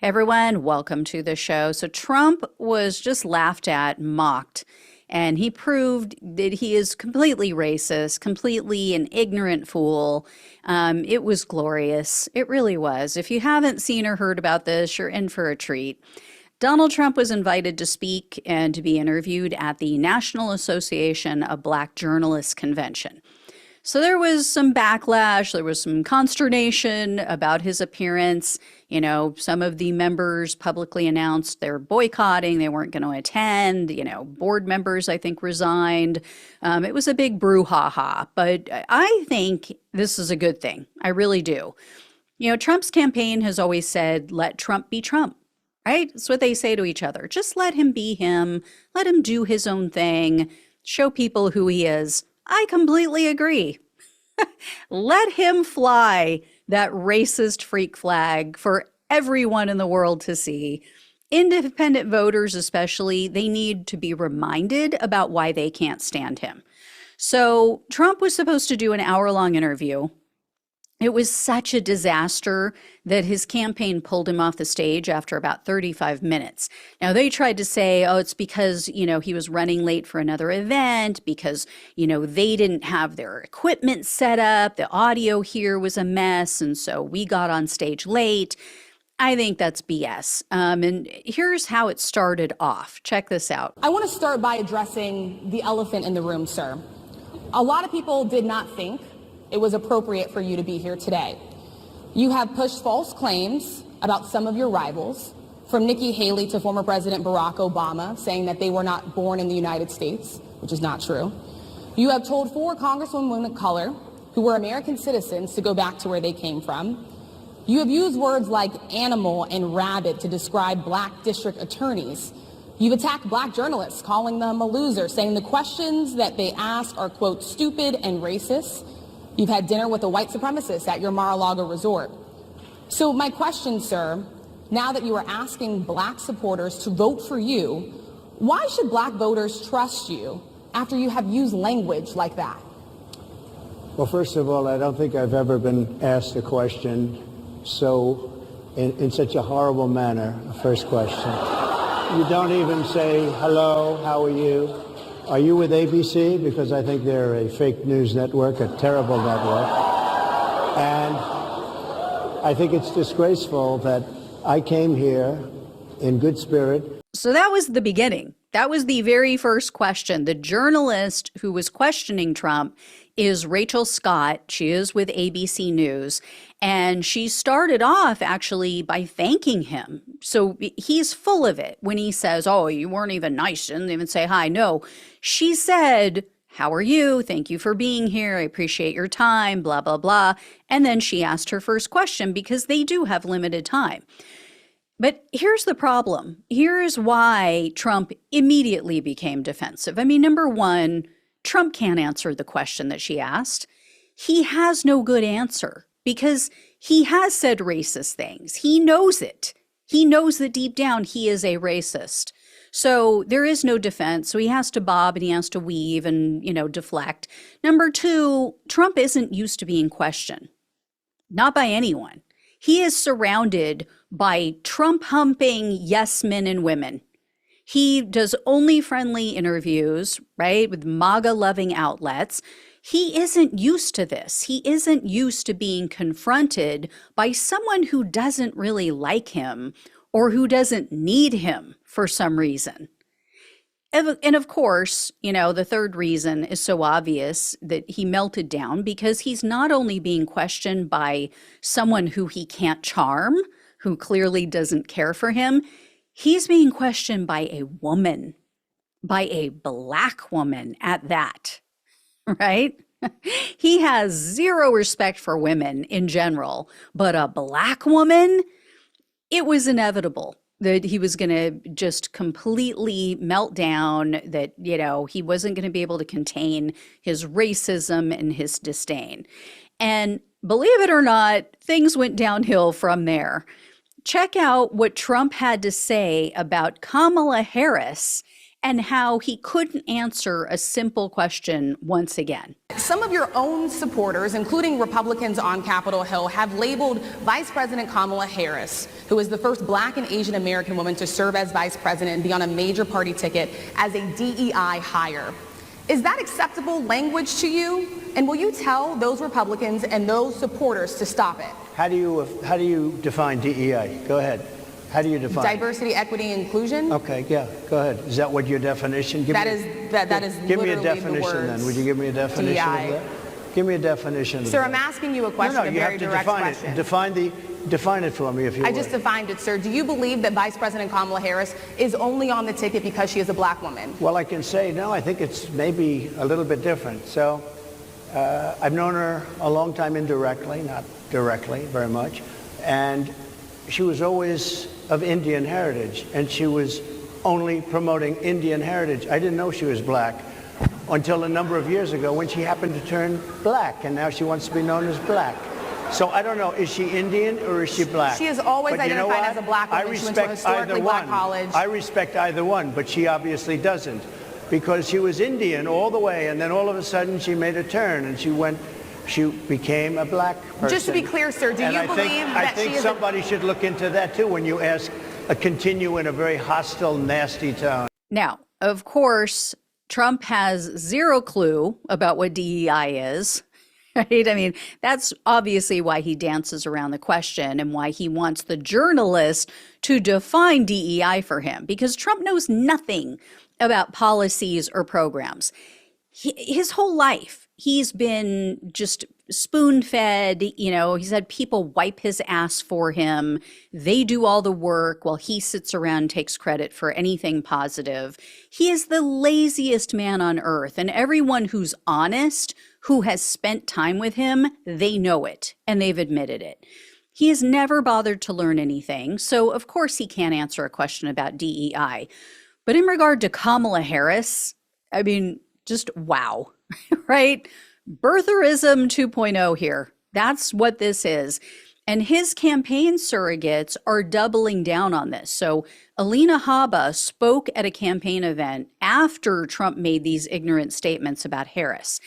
Hey everyone, welcome to the show. So Trump was just laughed at, mocked, and he proved that he is completely racist, completely an ignorant fool. It was glorious. It really was. If you haven't seen or heard about this, you're in for a treat. Donald Trump was invited to speak and to be interviewed at the National Association of Black Journalists Convention. So there was some backlash, there was some consternation about his appearance. You know, some of the members publicly announced they're boycotting, they weren't going to attend. You know, board members, I think, resigned. It was a big brouhaha, but I think this is a good thing. I really do. You know, Trump's campaign has always said, let Trump be Trump, right? That's what they say to each other. Just let him be him, let him do his own thing, show people who he is. I completely agree. Let him fly that racist freak flag for everyone in the world to see. Independent voters, especially, they need to be reminded about why they can't stand him. So Trump was supposed to do an hour-long interview. It was such a disaster that his campaign pulled him off the stage after about 35 minutes. Now, they tried to say, oh, it's because, he was running late for another event, because, they didn't have their equipment set up. The audio here was a mess, and so we got on stage late. I think that's BS. And here's how it started off. Check this out. I want to start by addressing the elephant in the room, sir. A lot of people did not think it was appropriate for you to be here today. You have pushed false claims about some of your rivals, from Nikki Haley to former President Barack Obama, saying that they were not born in the United States, which is not true. You have told 4 congresswomen of color who were American citizens to go back to where they came from. You have used words like animal and rabid to describe black district attorneys. You've attacked black journalists, calling them a loser, saying the questions that they ask are, quote, stupid and racist. You've had dinner with a white supremacist at your Mar-a-Lago resort. So my question, sir, now that you are asking black supporters to vote for you, why should black voters trust you after you have used language like that? Well, first of all, I don't think I've ever been asked a question in such a horrible manner, a first question. You don't even say, hello, how are you? Are you with ABC? Because I think they're a fake news network, a terrible network. And I think it's disgraceful that I came here in good spirit. So that was the beginning. That was the very first question. The journalist who was questioning Trump is Rachel Scott. She is with ABC News. And she started off actually by thanking him. So he's full of it when he says, oh, you weren't even nice. Didn't even say hi. No, she said, how are you? Thank you for being here. I appreciate your time, blah, blah, blah. And then she asked her first question because they do have limited time. But here's the problem. Here's why Trump immediately became defensive. I mean, number one, Trump can't answer the question that she asked. He has no good answer because he has said racist things. He knows it. He knows that deep down he is a racist. So there is no defense. So he has to bob and he has to weave and, deflect. Number two, Trump isn't used to being questioned. Not by anyone. He is surrounded by Trump-humping yes men and women. He does only friendly interviews, right, with MAGA-loving outlets. He isn't used to this. He isn't used to being confronted by someone who doesn't really like him or who doesn't need him for some reason. And of course, the third reason is so obvious that he melted down because he's not only being questioned by someone who he can't charm, who clearly doesn't care for him, he's being questioned by a woman, by a black woman at that, right? He has zero respect for women in general, but a black woman, it was inevitable that he was going to just completely melt down, that, he wasn't going to be able to contain his racism and his disdain. And believe it or not, things went downhill from there. Check out what Trump had to say about Kamala Harris and how he couldn't answer a simple question once again. Some of your own supporters, including Republicans on Capitol Hill, have labeled Vice President Kamala Harris, who is the first Black and Asian American woman to serve as vice president and be on a major party ticket as a DEI hire. Is that acceptable language to you? And will you tell those Republicans and those supporters to stop it? How do you define DEI? Go ahead. How do you define diversity, equity, inclusion? Okay, yeah, go ahead. Is that what your definition? That is give me a definition then. Would you give me a definition DEI. of that? Give me a definition. Sir, I'm asking you a question, No, a you very have to direct define question. it. Define it for me, if you would. I just defined it, sir. Do you believe that Vice President Kamala Harris is only on the ticket because she is a Black woman? Well, I can say, no, I think it's maybe a little bit different. So I've known her a long time indirectly, not directly very much. And she was always of Indian heritage, and she was only promoting Indian heritage. I didn't know she was Black until a number of years ago when she happened to turn Black, and now she wants to be known as Black. So I don't know, is she Indian or is she Black? She is always identified as a Black woman. I respect she went to a historically Black college. I respect either one, but she obviously doesn't, because she was Indian all the way, and then all of a sudden she made a turn and she became a Black person. Just to be clear, sir, do you believe that she is somebody should look into that too when you continue in a very hostile, nasty tone. Now, of course, Trump has zero clue about what DEI is. Right? I mean, that's obviously why he dances around the question and why he wants the journalist to define DEI for him, because Trump knows nothing about policies or programs. His whole life, he's been just spoon-fed. He's had people wipe his ass for him. They do all the work while he sits around and takes credit for anything positive. He is the laziest man on earth, and everyone who's honest, who has spent time with him, they know it, and they've admitted it. He has never bothered to learn anything, so of course he can't answer a question about DEI. But in regard to Kamala Harris, I mean, just wow, right? Birtherism 2.0 here. That's what this is. And his campaign surrogates are doubling down on this. So Alina Habba spoke at a campaign event after Trump made these ignorant statements about Harris.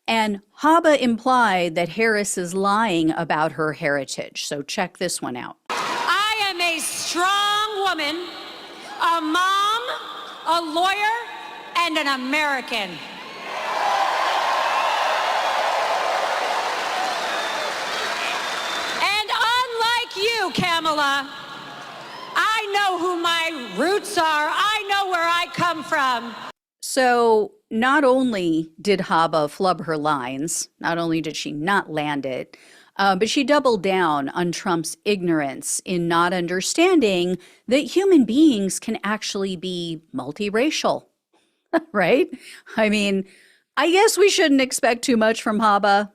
And Habba implied that Harris is lying about her heritage. So check this one out. I am a strong woman, a mom, a lawyer, and an American. And unlike you, Kamala, I know who my roots are. I know where I come from. So not only did Habba flub her lines, not only did she not land it, but she doubled down on Trump's ignorance in not understanding that human beings can actually be multiracial, right? I mean, I guess we shouldn't expect too much from Habba.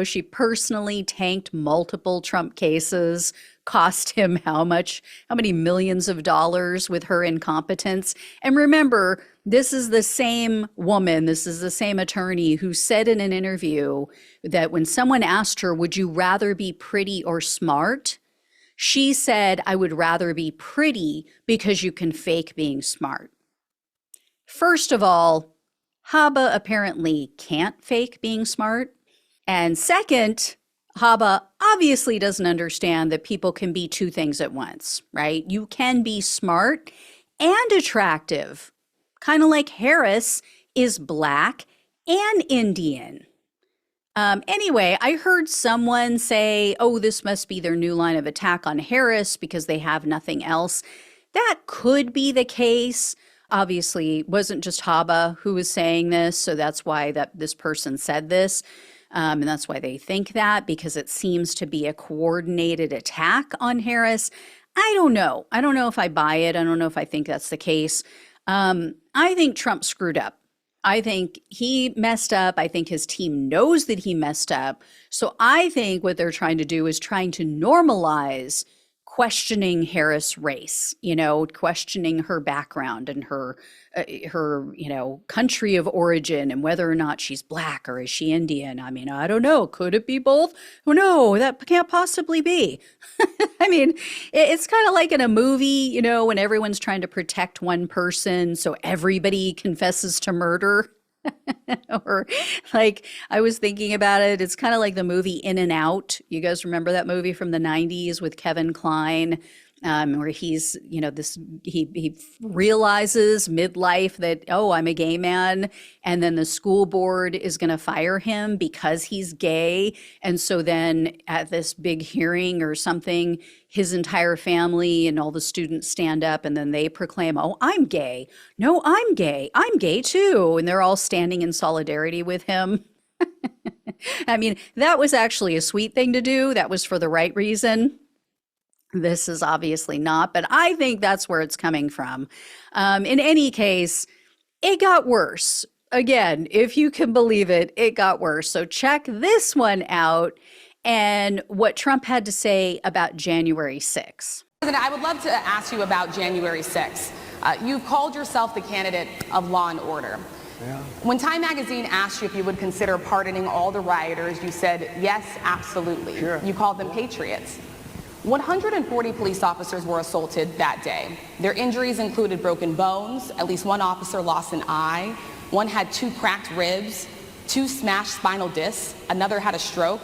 She personally tanked multiple Trump cases, cost him how many millions of dollars with her incompetence. And remember, this is the same woman, this is the same attorney who said in an interview that when someone asked her, would you rather be pretty or smart? She said, I would rather be pretty because you can fake being smart. First of all, Habba apparently can't fake being smart. And second, Habba obviously doesn't understand that people can be two things at once, right? You can be smart and attractive, kind of like Harris is Black and Indian. Anyway, I heard someone say, oh, this must be their new line of attack on Harris because they have nothing else. That could be the case. Obviously, it wasn't just Habba who was saying this, so that's why this person said this. And that's why they think that, because it seems to be a coordinated attack on Harris. I don't know. I don't know if I buy it. I don't know if I think that's the case. I think Trump screwed up. I think he messed up. I think his team knows that he messed up. So I think what they're trying to do is trying to normalize questioning Harris' race, questioning her background and her country of origin and whether or not she's Black or is she Indian. I mean, I don't know. Could it be both? Oh, no, that can't possibly be. I mean, it's kind of like in a movie, when everyone's trying to protect one person, so everybody confesses to murder. Or like, I was thinking about it, it's kind of like the movie In and Out. You guys remember that movie from the 90s with Kevin Kline? where he's, he realizes midlife that, oh, I'm a gay man. And then the school board is going to fire him because he's gay. And so then at this big hearing or something, his entire family and all the students stand up and then they proclaim, oh, I'm gay. No, I'm gay. I'm gay too. And they're all standing in solidarity with him. I mean, that was actually a sweet thing to do. That was for the right reason. This is obviously not, but I think that's where it's coming from. In any case, it got worse. Again, if you can believe it, it got worse. So check this one out and what Trump had to say about January 6th. President, I would love to ask you about January 6th. You've called yourself the candidate of law and order. Yeah. When Time magazine asked you if you would consider pardoning all the rioters, you said, yes, absolutely. Sure. You called them patriots. 140 police officers were assaulted that day. Their injuries included broken bones, at least one officer lost an eye, one had 2 cracked ribs, 2 smashed spinal discs, another had a stroke.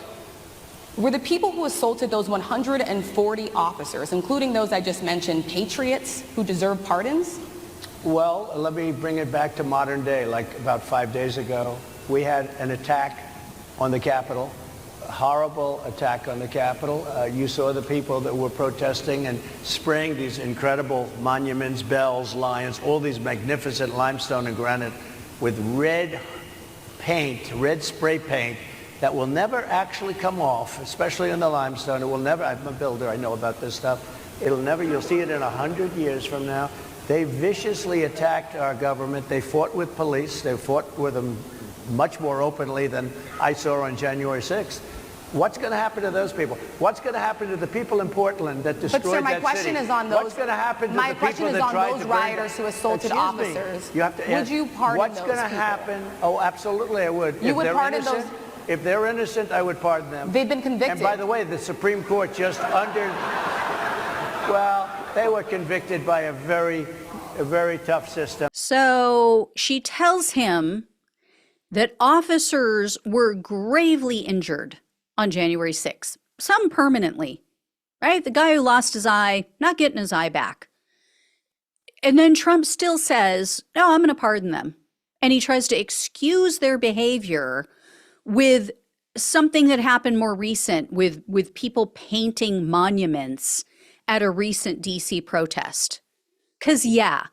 Were the people who assaulted those 140 officers, including those I just mentioned, patriots who deserve pardons? Well, let me bring it back to modern day. Like about 5 days ago, we had an attack on the Capitol. Horrible attack on the Capitol. You saw the people that were protesting and spraying these incredible monuments, bells, lions, all these magnificent limestone and granite with red paint, red spray paint that will never actually come off, especially in the limestone. It will never, I'm a builder, I know about this stuff. It'll never, you'll see it in 100 years from now. They viciously attacked our government. They fought with police. They fought with them much more openly than I saw on January 6th. What's going to happen to those people? What's going to happen to the people in Portland that destroyed that city? But sir, my question is on those. What's going to happen to my the people that tried to those rioters who assaulted officers. You have to would you pardon what's those going to people? happen? Oh, absolutely, I would. You would pardon those? If they're innocent, I would pardon them. They've been convicted. And by the way, the Supreme Court just well, they were convicted by a very tough system. So she tells him that officers were gravely injured on January 6th, some permanently, right? The guy who lost his eye, not getting his eye back. And then Trump still says, no, I'm going to pardon them. And he tries to excuse their behavior with something that happened more recent with people painting monuments at a recent DC protest. Because, yeah,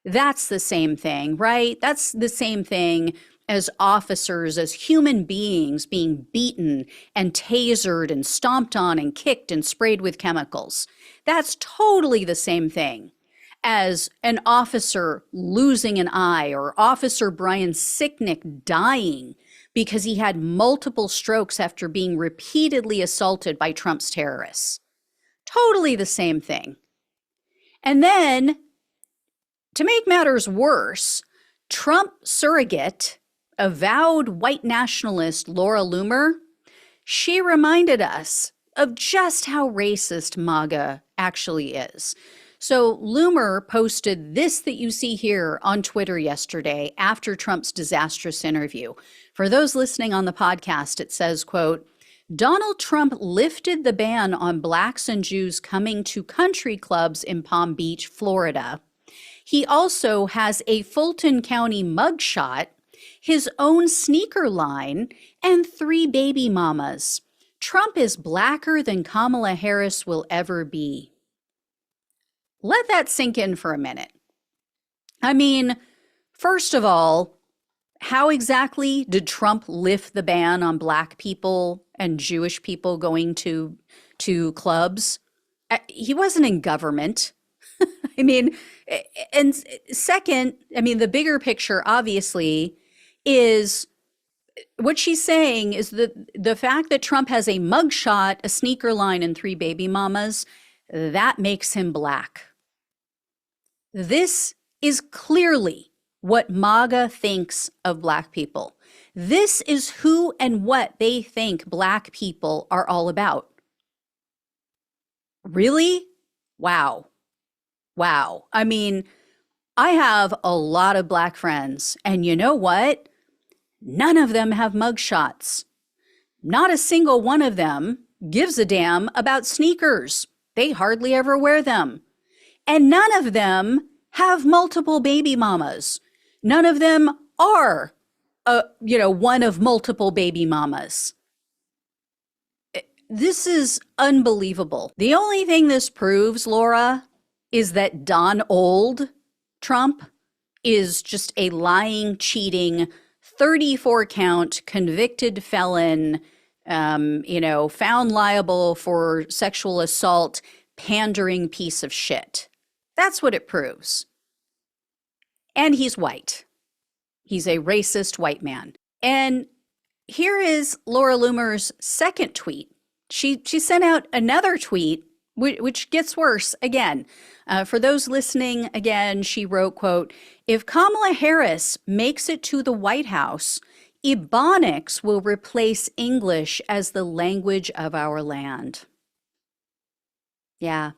that's the same thing, right? That's the same thing as officers, as human beings being beaten and tasered and stomped on and kicked and sprayed with chemicals. That's totally the same thing as an officer losing an eye or Officer Brian Sicknick dying because he had multiple strokes after being repeatedly assaulted by Trump's terrorists. Totally the same thing. And then, to make matters worse, Trump surrogate, avowed white nationalist Laura Loomer, she reminded us of just how racist MAGA actually is. So Loomer posted this that you see here on Twitter yesterday after Trump's disastrous interview. For those listening on the podcast, it says, quote, Donald Trump lifted the ban on blacks and Jews coming to country clubs in Palm Beach, Florida. He also has a Fulton County mugshot, his own sneaker line, and 3 baby mamas. Trump is blacker than Kamala Harris will ever be. Let that sink in for a minute. I mean, first of all, how exactly did Trump lift the ban on black people and Jewish people going to clubs? He wasn't in government. I mean, and second, I mean, the bigger picture, obviously, is what she's saying is that the fact that Trump has a mugshot, a sneaker line, and 3 baby mamas, that makes him black. This is clearly what MAGA thinks of black people. This is who and what they think black people are all about. Really? Wow. Wow. I mean, I have a lot of black friends, and you know what? None of them have mugshots. Not a single one of them gives a damn about sneakers They hardly ever wear them. And none of them have multiple baby mamas. None of them are, one of multiple baby mamas. This is unbelievable. The only thing this proves, Laura, is that Donald Trump is just a lying, cheating, 34-count convicted felon, found liable for sexual assault, pandering piece of shit. That's what it proves. And he's white. He's a racist white man. And here is Laura Loomer's second tweet. She sent out another tweet, which gets worse again. For those listening, again, she wrote, quote, "If Kamala Harris makes it to the White House, Ebonics will replace English as the language of our land." Yeah.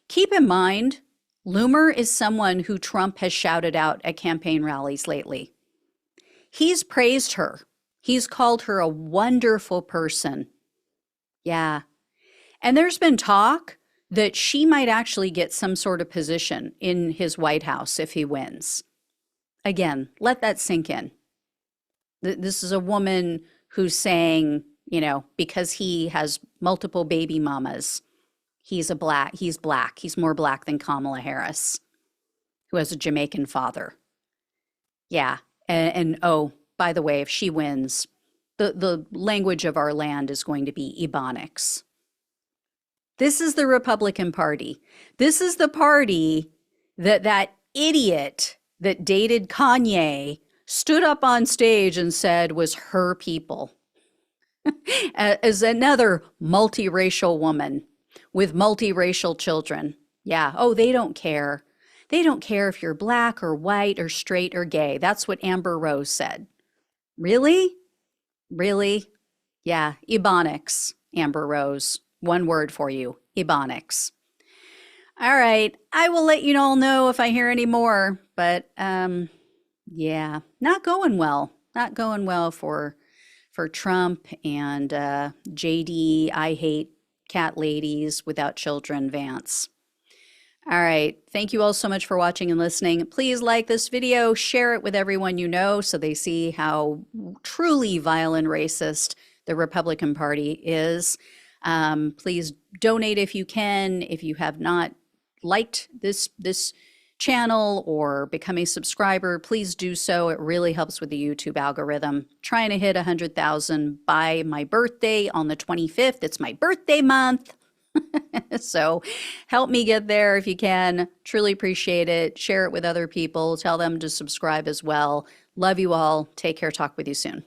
Keep in mind, Loomer is someone who Trump has shouted out at campaign rallies lately. He's praised her. He's called her a wonderful person. Yeah. And there's been talk that she might actually get some sort of position in his White House if he wins. Again, let that sink in. This is a woman who's saying, because he has multiple baby mamas, he's black. He's more black than Kamala Harris, who has a Jamaican father. Yeah. And oh, by the way, if she wins, the language of our land is going to be Ebonics. This is the Republican Party. This is the party that idiot that dated Kanye stood up on stage and said was her people. As another multiracial woman with multiracial children. Yeah. Oh, they don't care. They don't care if you're black or white or straight or gay. That's what Amber Rose said. Really? Really? Yeah. Ebonics, Amber Rose. One word for you, Ebonics. All right. I will let you all know if I hear any more, but yeah, not going well. Not going well for Trump and JD, I hate cat ladies without children, Vance. All right. Thank you all so much for watching and listening. Please like this video, share it with everyone you know so they see how truly vile and racist the Republican Party is. Please donate if you can. If you have not liked this channel or become a subscriber, please do so. It really helps with the YouTube algorithm. Trying to hit 100,000 by my birthday on the 25th. It's my birthday month. So help me get there if you can. Truly appreciate it. Share it with other people. Tell them to subscribe as well. Love you all. Take care. Talk with you soon.